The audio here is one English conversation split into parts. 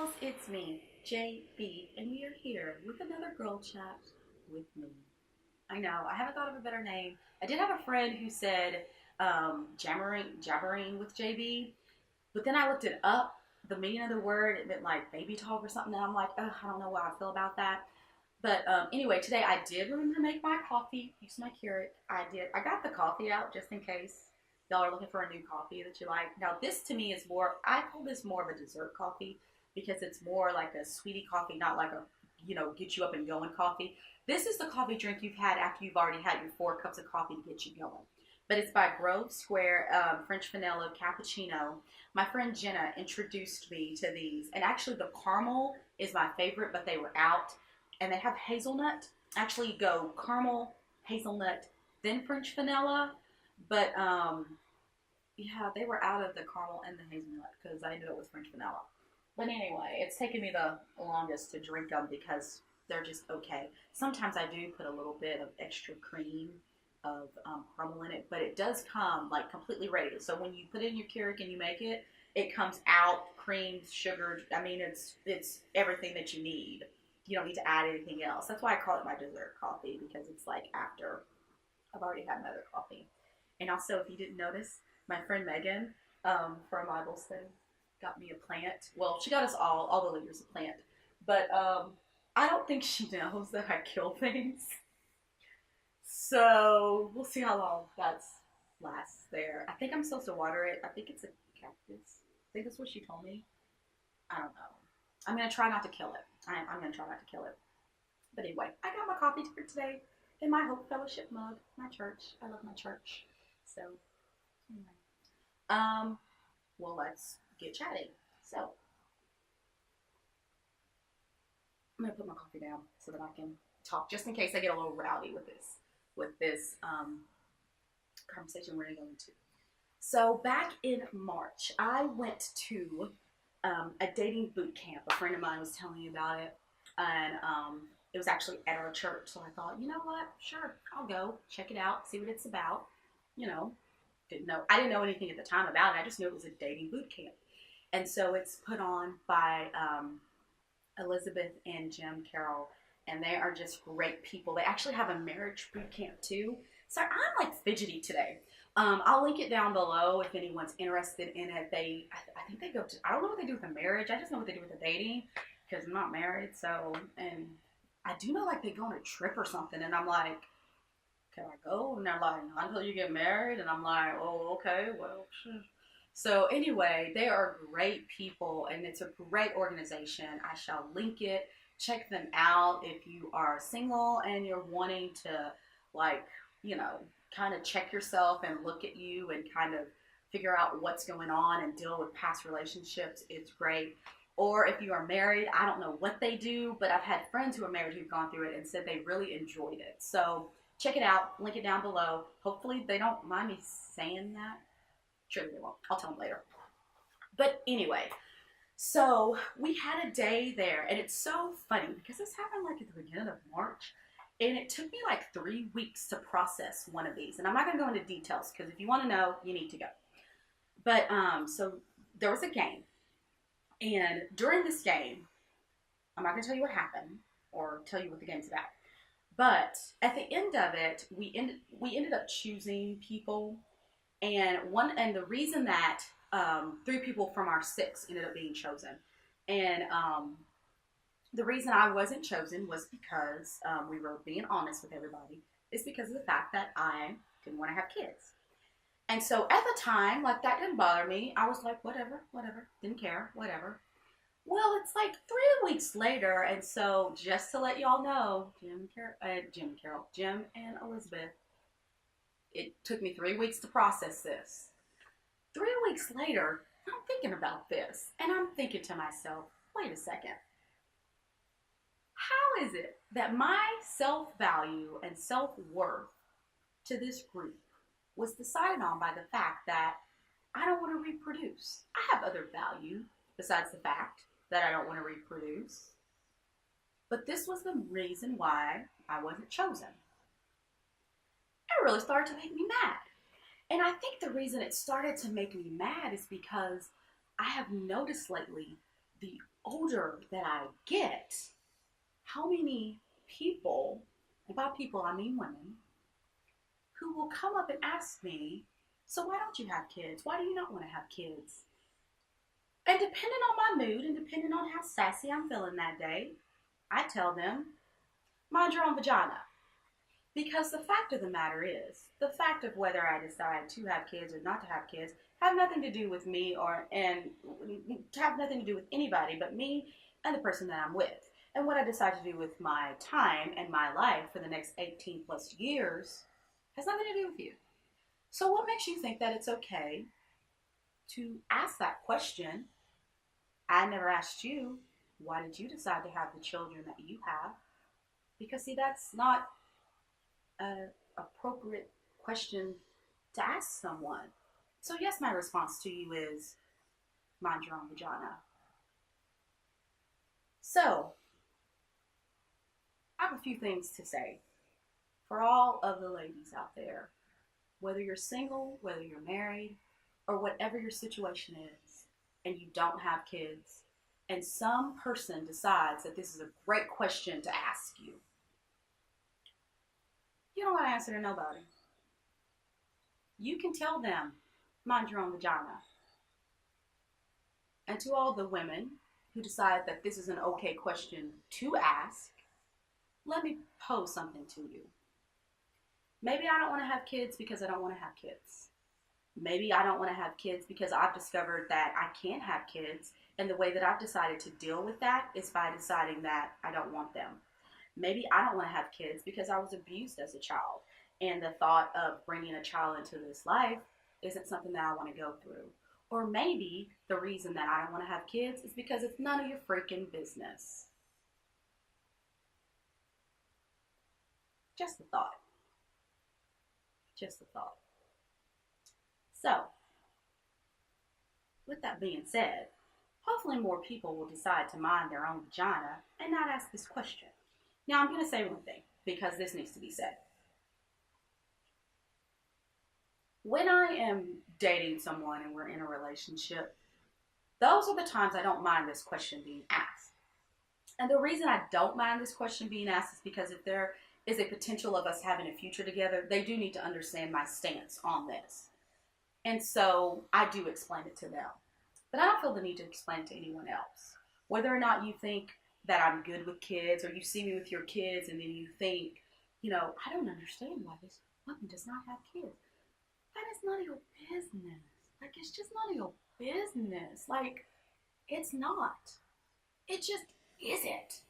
girls, it's me, JB, and we are here with another girl chat with me. I know, I haven't thought of a better name. I did have a friend who said jabbering with JB, but then I looked it up, the meaning of the word, it meant like baby talk or something, and I'm like, ugh, I don't know how I feel about that. But anyway, today I did remember to make my coffee, use my Keurig. I did. I got the coffee out just in case y'all are looking for a new coffee that you like. Now, this to me is more, I call this more of a dessert coffee because it's more like a sweetie coffee, not like a, get you up and going coffee. This is the coffee drink you've had after you've already had your 4 cups of coffee to get you going. But it's by Grove Square French Vanilla Cappuccino. My friend Jenna introduced me to these. And actually, the caramel is my favorite, but they were out. And they have hazelnut. Actually, you go caramel, hazelnut, then French vanilla. But yeah, they were out of the caramel and the hazelnut because I ended up with French vanilla. But anyway, it's taken me the longest to drink them because they're just okay. Sometimes I do put a little bit of extra cream of caramel in it, but it does come like completely ready. So when you put it in your Keurig and you make it, it comes out creamed, sugared. I mean, it's everything that you need. You don't need to add anything else. That's why I call it my dessert coffee because it's like after I've already had my other coffee. And also, if you didn't notice, my friend Megan from Bible study got me a plant. Well, she got us all the leaders, a plant. But I don't think she knows that I kill things. So we'll see how long that lasts there. I think I'm supposed to water it. I think it's a cactus. I think that's what she told me. I don't know. I'm going to try not to kill it. I'm going to try not to kill it. But anyway, I got my coffee for today in my Hope Fellowship mug, my church. I love my church. So, anyway. Well, let's get chatting. So, I'm going to put my coffee down so that I can talk, just in case I get a little rowdy with this conversation we're going to go into. So, back in March, I went to a dating boot camp. A friend of mine was telling me about it, and it was actually at our church. So I thought, you know what? Sure, I'll go check it out, see what it's about. You know, I didn't know anything at the time about it. I just knew it was a dating boot camp, and so it's put on by Elizabeth and Jim Carroll, and they are just great people. They actually have a marriage boot camp too. So I'm like fidgety today. I'll link it down below if anyone's interested in it. I think they go to, I don't know what they do with the marriage. I just know what they do with the dating because I'm not married. So, and I do know like they go on a trip or something. And I'm like, can I go? And they're like, not until you get married. And I'm like, oh, okay, well, sure. So anyway, they are great people and it's a great organization. I shall link it. Check them out if you are single and you're wanting to like, kind of check yourself and look at you and kind of figure out what's going on and deal with past relationships. It's great. Or if you are married, I don't know what they do, but I've had friends who are married who've gone through it and said they really enjoyed it. So check it out. Link it down below. Hopefully they don't mind me saying that. Surely they won't. I'll tell them later. But anyway, so we had a day there, and it's so funny because this happened like at the beginning of March. And it took me like 3 weeks to process one of these. And I'm not going to go into details because if you want to know, you need to go. But so there was a game. And during this game, I'm not going to tell you what happened or tell you what the game's about. But at the end of it, we ended up choosing people. And the reason that 3 people from our 6 ended up being chosen. And the reason I wasn't chosen was because we were being honest with everybody. It's because of the fact that I didn't want to have kids. And so at the time, like that didn't bother me. I was like, whatever, didn't care, whatever. Well, it's like 3 weeks later, and so just to let y'all know, Jim and Elizabeth, it took me 3 weeks to process this. 3 weeks later, I'm thinking about this, and I'm thinking to myself, wait a second. How is it that my self-value and self-worth to this group was decided on by the fact that I don't want to reproduce? I have other value besides the fact that I don't want to reproduce. But this was the reason why I wasn't chosen. It really started to make me mad. And I think the reason it started to make me mad is because I have noticed lately the older that I get, how many people, and by people I mean women, who will come up and ask me, so why don't you have kids? Why do you not want to have kids? And depending on my mood and depending on how sassy I'm feeling that day, I tell them, mind your own vagina. Because the fact of the matter is, the fact of whether I decide to have kids or not to have kids have nothing to do with me and have nothing to do with anybody but me and the person that I'm with. And what I decide to do with my time and my life for the next 18 plus years has nothing to do with you. So what makes you think that it's okay to ask that question? I never asked you, why did you decide to have the children that you have? Because see, that's not an appropriate question to ask someone. So yes, my response to you is, mind your own vagina. So, I have a few things to say for all of the ladies out there, whether you're single, whether you're married, or whatever your situation is, and you don't have kids, and some person decides that this is a great question to ask you. You don't want to answer to nobody. You can tell them, mind your own vagina. And to all the women who decide that this is an okay question to ask, let me pose something to you. Maybe I don't want to have kids because I don't want to have kids. Maybe I don't want to have kids because I've discovered that I can't have kids, and the way that I've decided to deal with that is by deciding that I don't want them. Maybe I don't want to have kids because I was abused as a child, and the thought of bringing a child into this life isn't something that I want to go through. Or maybe the reason that I don't want to have kids is because it's none of your freaking business. Just a thought. Just a thought. So, with that being said, hopefully more people will decide to mind their own vagina and not ask this question. Now, I'm going to say one thing, because this needs to be said. When I am dating someone and we're in a relationship, those are the times I don't mind this question being asked. And the reason I don't mind this question being asked is because if there is a potential of us having a future together, they do need to understand my stance on this. And so I do explain it to them. But I don't feel the need to explain it to anyone else. Whether or not you think that I'm good with kids, or you see me with your kids and then you think, I don't understand why this woman does not have kids. That is none of your business. Like, it's just none of your business. Like, it's not. It just isn't.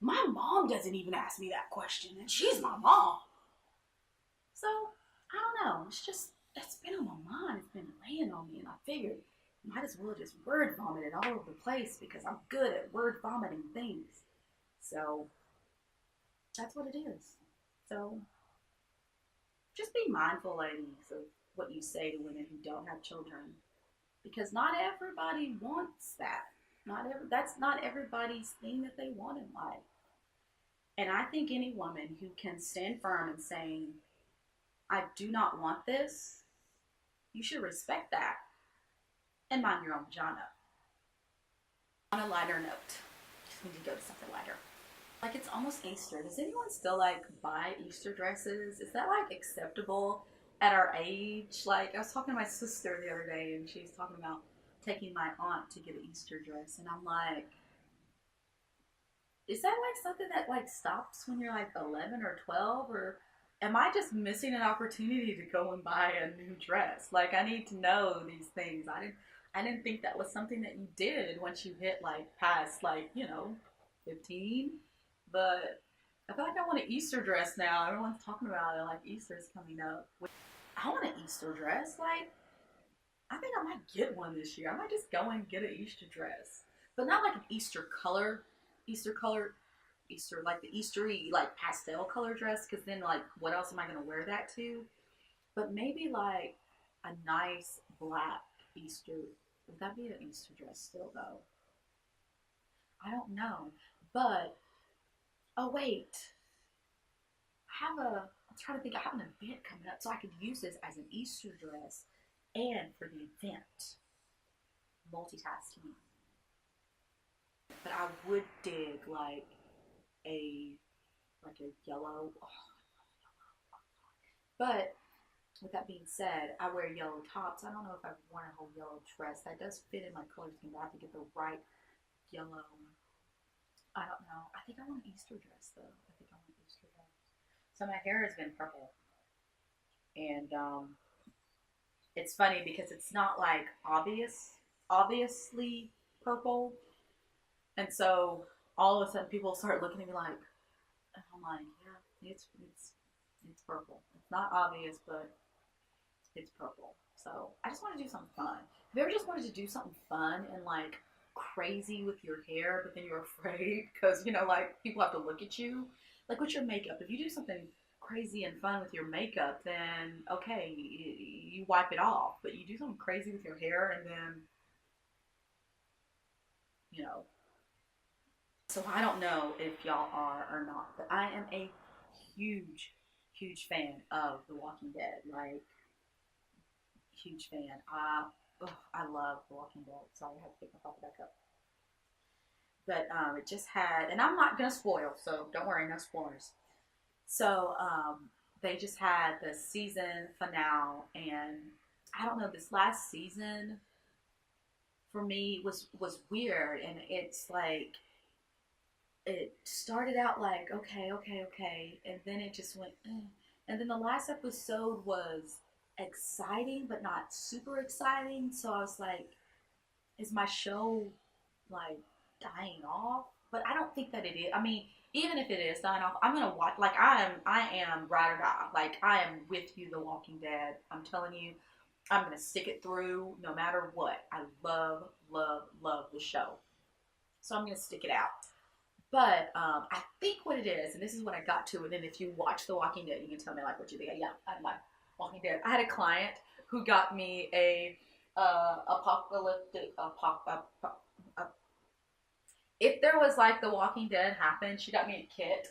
My mom doesn't even ask me that question, and she's my mom. So, I don't know. It's been on my mind. It's been weighing on me, and I figured might as well just word vomit it all over the place because I'm good at word vomiting things. So, that's what it is. So, just be mindful, ladies, of what you say to women who don't have children. Because not everybody wants that. That's not everybody's thing that they want in life. And I think any woman who can stand firm in saying, I do not want this, you should respect that. And mind your own vagina. On a lighter note, just need to go to something lighter. Like, it's almost Easter. Does anyone still buy Easter dresses? Is that acceptable at our age? I was talking to my sister the other day, and she was talking about taking my aunt to get an Easter dress, and I'm like, is that something that stops when you're 11 or 12, or am I just missing an opportunity to go and buy a new dress? I need to know these things. I didn't think that was something that you did once you hit past 15. But I feel like I want an Easter dress now. Everyone's talking about it, Easter's coming up. I want an Easter dress. I think I might get one this year. I might just go and get an Easter dress. But not an Easter color, the Eastery, pastel color dress, because then, what else am I going to wear that to? But maybe, a nice black Easter. Would that be an Easter dress still, though? I don't know. But, oh, wait. I'm trying to think. I have an event coming up, so I could use this as an Easter dress and for the event. Multitasking. But I would dig a a yellow. Oh. But with that being said, I wear yellow tops. I don't know if I've worn a whole yellow dress. That does fit in my color scheme, but I have to get the right yellow. I don't know. I think I want an Easter dress though. I think I want an Easter dress. So my hair has been purple, and it's funny because it's not like obviously purple, and so all of a sudden people start looking at me like, and I'm like, yeah, it's purple. It's not obvious, but it's purple. So I just want to do something fun. Have you ever just wanted to do something fun and like crazy with your hair, but then you're afraid because like people have to look at you, like with your makeup. If you do something crazy and fun with your makeup, then okay, you wipe it off. But you do something crazy with your hair, and then you know. So I don't know if y'all are or not, but I am a huge fan of The Walking Dead. Like huge fan. I love The Walking Dead. Sorry, I have to pick my coffee back up. But it just had, and I'm not gonna spoil, so don't worry, no spoilers. So they just had the season finale, and I don't know, this last season for me was weird, and it's like it started out like okay, and then it just went, eh. And then the last episode was exciting, but not super exciting. So I was like, is my show like dying off? But I don't think that it is. I mean, even if it is dying off, I'm gonna watch. Like I am ride or die. Like I am with you, The Walking Dead. I'm telling you, I'm gonna stick it through no matter what. I love the show, so I'm gonna stick it out. But I think what it is, and this is what I got to, and then if you watch The Walking Dead, you can tell me like what you think. Yeah, I like Walking Dead. I had a client who got me a apocalyptic if there was like The Walking Dead happened, she got me a kit.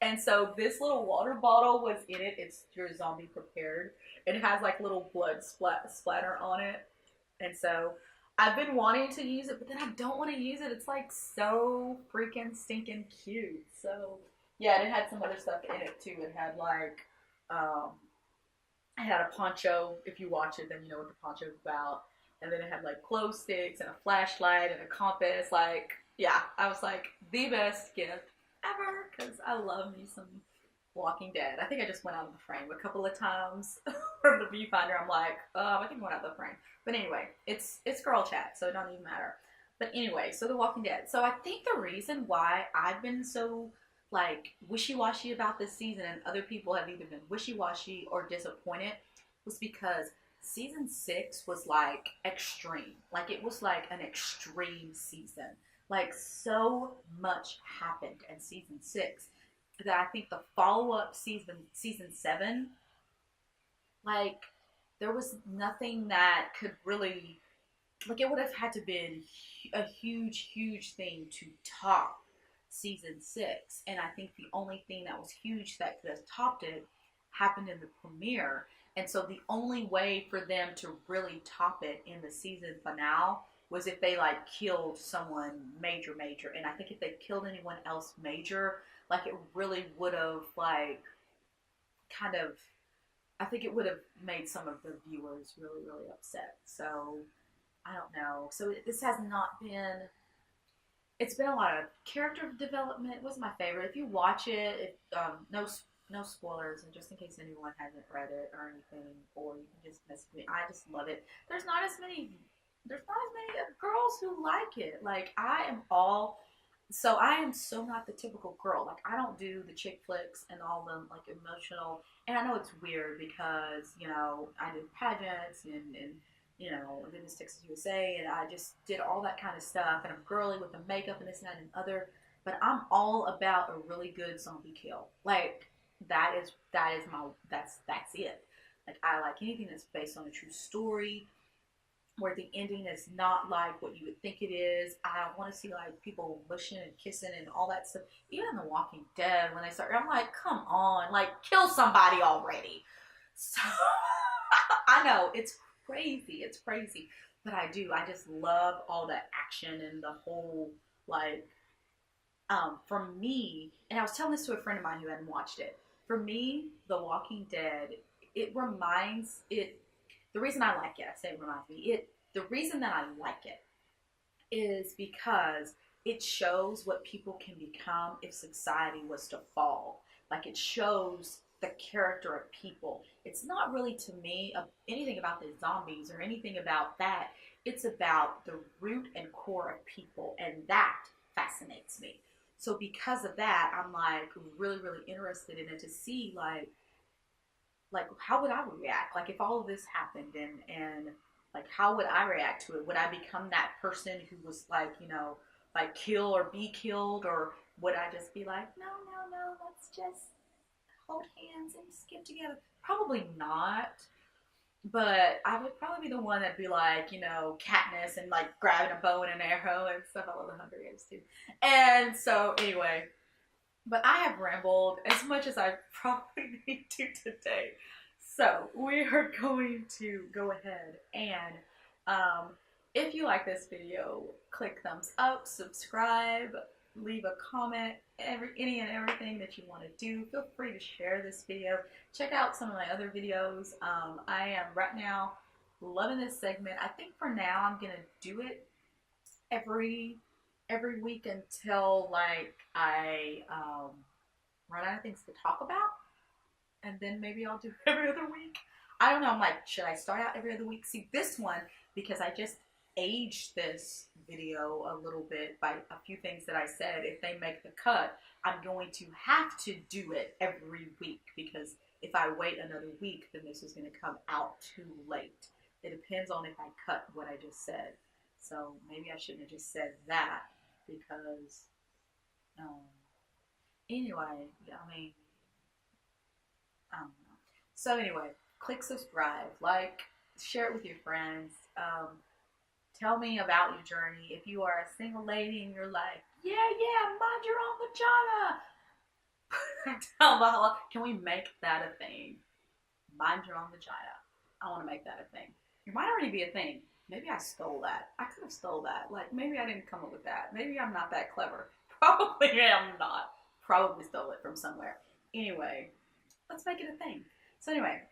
And so this little water bottle was in it. It's your zombie prepared. It has like little blood splatter on it. And so I've been wanting to use it, but then I don't want to use it. It's like so freaking stinking cute. So yeah, and it had some other stuff in it too. It had like um it had a poncho. If you watch it, then you know what the poncho is about. And then it had like glow sticks and a flashlight and a compass. Like, yeah, I was like the best gift ever because I love me some Walking Dead. I think I just went out of the frame a couple of times from the viewfinder. I'm like, I think I went out of the frame. But anyway, it's girl chat, so it don't even matter. But anyway, so The Walking Dead. So I think the reason why I've been so like wishy-washy about this season and other people have either been wishy-washy or disappointed was because season 6 was like extreme. Like it was like an extreme season. Like so much happened in season 6 that I think the follow-up season 7, like there was nothing that could really, like it would have had to been a huge thing to top season 6, and I think the only thing that was huge that could have topped it happened in the premiere. And so the only way for them to really top it in the season finale was if they like killed someone major, and I think if they killed anyone else major, like it really would have like kind of, I think it would have made some of the viewers really upset. So I don't know. So this has not been. It's been a lot of character development. It was my favorite. If you watch it, no spoilers, and just in case anyone hasn't read it or anything, or you can just message me. I just love it. There's not as many girls who like it. Like I am all. So I am so not the typical girl. Like I don't do the chick flicks and all the like emotional. And I know it's weird because I did pageants and I did Miss Texas USA, and I just did all that kind of stuff. And I'm girly with the makeup and this and that and other. But I'm all about a really good zombie kill. Like that is my that's it. Like I like anything that's based on a true story, where the ending is not like what you would think it is. I want to see like people wishing and kissing and all that stuff. Even in The Walking Dead, when they start, I'm like, come on, like kill somebody already. So I know it's crazy, but I just love all the action and the whole Like, for me, and I was telling this to a friend of mine who hadn't watched it. For me, The Walking Dead, it reminds it. The reason I like it, I say it reminds me. The reason that I like it is because it shows what people can become if society was to fall. Like it shows the character of people. It's not really to me anything about the zombies or anything about that. It's about the root and core of people, and that fascinates me. So because of that, I'm like really, really interested in it to see like how would I react? Like if all of this happened and like how would I react to it? Would I become that person who was like, like kill or be killed, or would I just be like, no, no, no, let's just hold hands and skip together? Probably not. But I would probably be the one that'd be like, Katniss and like grabbing a bow and an arrow and stuff. I love the Hunger Games too. And so anyway, but I have rambled as much as I probably need to today. So we are going to go ahead and if you like this video, click thumbs up, subscribe, leave a comment, any and everything that you want to do. Feel free to share this video. Check out some of my other videos. I am right now loving this segment. I think for now I'm gonna do it every week until like I run out of things to talk about, and then maybe I'll do every other week. I don't know. I'm like, should I start out every other week? See, this one, because I just aged this video a little bit by a few things that I said. If they make the cut, I'm going to have to do it every week, because if I wait another week, then this is going to come out too late. It depends on if I cut what I just said. So maybe I shouldn't have just said that, because anyway, I mean, I don't know. So anyway, click subscribe, like, share it with your friends. Tell me about your journey. If you are a single lady and you're like, yeah, mind your own vagina. Tell me, can we make that a thing? Mind your own vagina. I want to make that a thing. It might already be a thing. Maybe I stole that. I could have stole that. Like, maybe I didn't come up with that. Maybe I'm not that clever. Probably am not. Probably stole it from somewhere. Anyway, let's make it a thing. So anyway,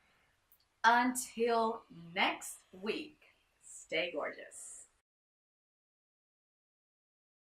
until next week, stay gorgeous.